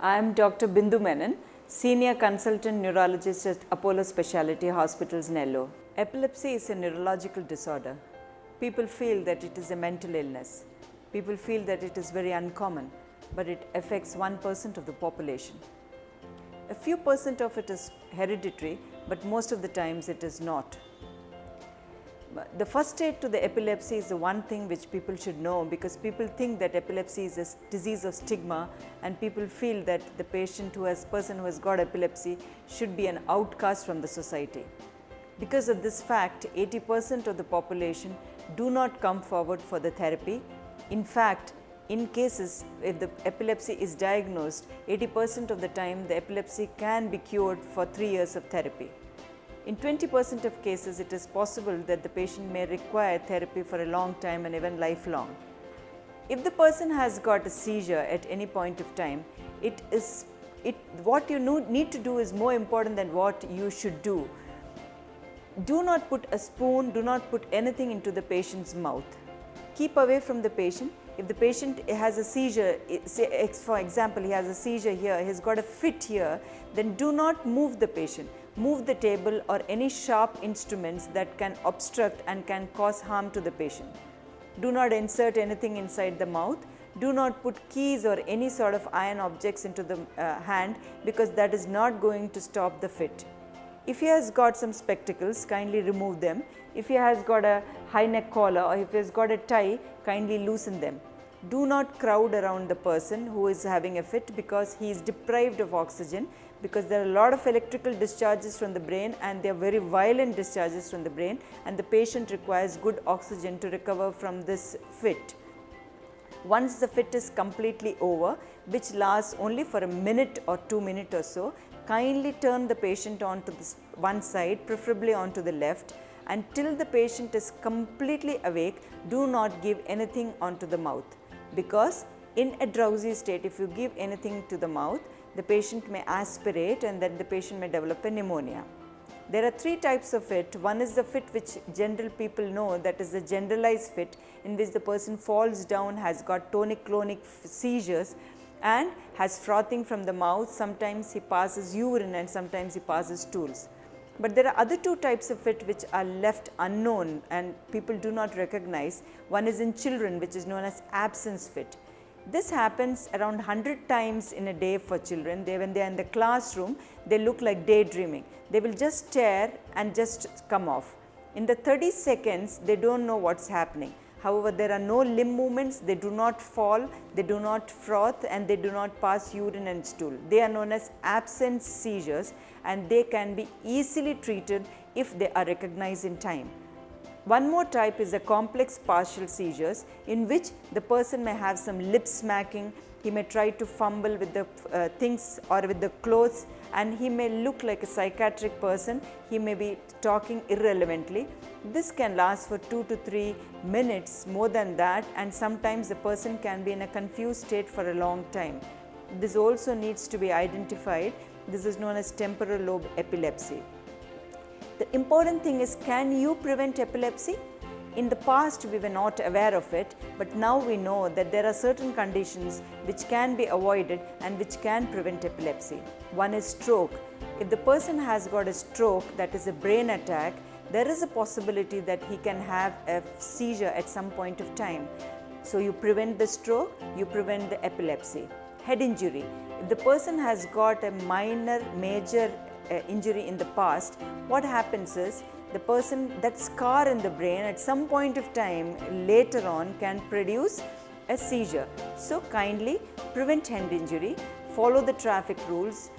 I am Dr. Bindu Menon, Senior Consultant Neurologist at Apollo Specialty Hospitals, Nellore. Epilepsy is a neurological disorder. People feel that it is a mental illness. People feel that it is very uncommon, but it affects 1% of the population. A few percent of it is hereditary, but most of the times it is not. The first stage to the epilepsy is the one thing which people should know, because people think that epilepsy is a disease of stigma, and people feel that the person who has got epilepsy should be an outcast from the society. Because of this fact, 80% of the population do not come forward for the therapy. In fact, in cases if the epilepsy is diagnosed, 80% of the time the epilepsy can be cured for 3 years of therapy. In 20% of cases, it is possible that the patient may require therapy for a long time and even lifelong. If the person has got a seizure at any point of time, what you need to do is more important than what you should do. Do not put a spoon, do not put anything into the patient's mouth. Keep away from the patient. If the patient has a seizure, say for example, he has a seizure here, he's got a fit here, then do not move the patient. Move the table or any sharp instruments that can obstruct and can cause harm to the patient. Do not insert anything inside the mouth. Do not put keys or any sort of iron objects into the hand, because that is not going to stop the fit. If he has got some spectacles, kindly remove them. If he has got a high neck collar or if he has got a tie, kindly loosen them. Do not crowd around the person who is having a fit, because he is deprived of oxygen, because there are a lot of electrical discharges from the brain and they are very violent discharges from the brain, and the patient requires good oxygen to recover from this fit. Once the fit is completely over, which lasts only for a minute or 2 minutes or so, kindly turn the patient onto this one side, preferably onto the left. Until the patient is completely awake, do not give anything onto the mouth, because in a drowsy state, if you give anything to the mouth, the patient may aspirate and then the patient may develop a pneumonia. There are 3 types of fit. One is the fit which general people know, that is the generalized fit, in which the person falls down, has got tonic-clonic seizures and has frothing from the mouth. Sometimes he passes urine and sometimes he passes stools. But there are other 2 types of fit which are left unknown and people do not recognize. One is in children, which is known as absence fit. This happens around 100 times in a day for children. When they are in the classroom, they look like daydreaming. They will just stare and just come off. In the 30 seconds, they don't know what's happening. However, there are no limb movements, they do not fall, they do not froth, and they do not pass urine and stool. They are known as absence seizures, and they can be easily treated if they are recognized in time. One more type is the complex partial seizures, in which the person may have some lip smacking, he may try to fumble with the things or with the clothes, and he may look like a psychiatric person, he may be talking irrelevantly. This can last for 2 to 3 minutes, more than that, and sometimes the person can be in a confused state for a long time. This also needs to be identified. This is known as temporal lobe epilepsy. The important thing is, can you prevent epilepsy? In the past, we were not aware of it, but now we know that there are certain conditions which can be avoided and which can prevent epilepsy. One is stroke. If the person has got a stroke, that is a brain attack, there is a possibility that he can have a seizure at some point of time. So you prevent the stroke, you prevent the epilepsy. Head injury. If the person has got a major injury in the past, what happens is the person, that scar in the brain at some point of time later on can produce a seizure. So kindly prevent head injury, follow the traffic rules,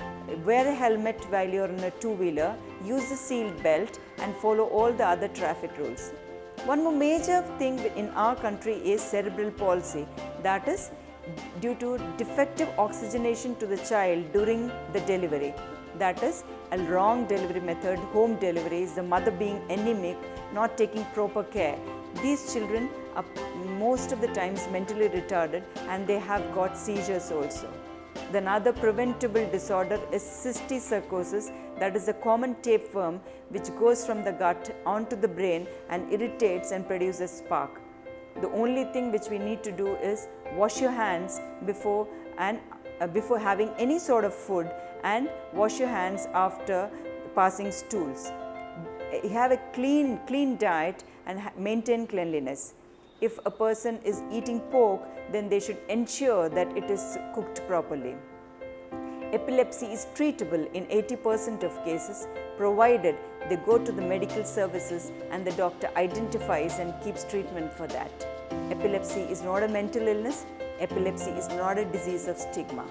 wear a helmet while you are in a two-wheeler, use the seat belt, and follow all the other traffic rules. One more major thing in our country is cerebral palsy, that is due to defective oxygenation to the child during the delivery. That is a wrong delivery method, home deliveries, the mother being anemic, not taking proper care. These children are most of the times mentally retarded and they have got seizures also. The another preventable disorder is cysticercosis, that is a common tapeworm which goes from the gut onto the brain and irritates and produces spark. The only thing which we need to do is wash your hands before and before having any sort of food, and wash your hands after passing stools. Have a clean diet and maintain cleanliness. If a person is eating pork, then they should ensure that it is cooked properly. Epilepsy is treatable in 80% of cases, provided they go to the medical services and the doctor identifies and keeps treatment for that. Epilepsy is not a mental illness. Epilepsy is not a disease of stigma.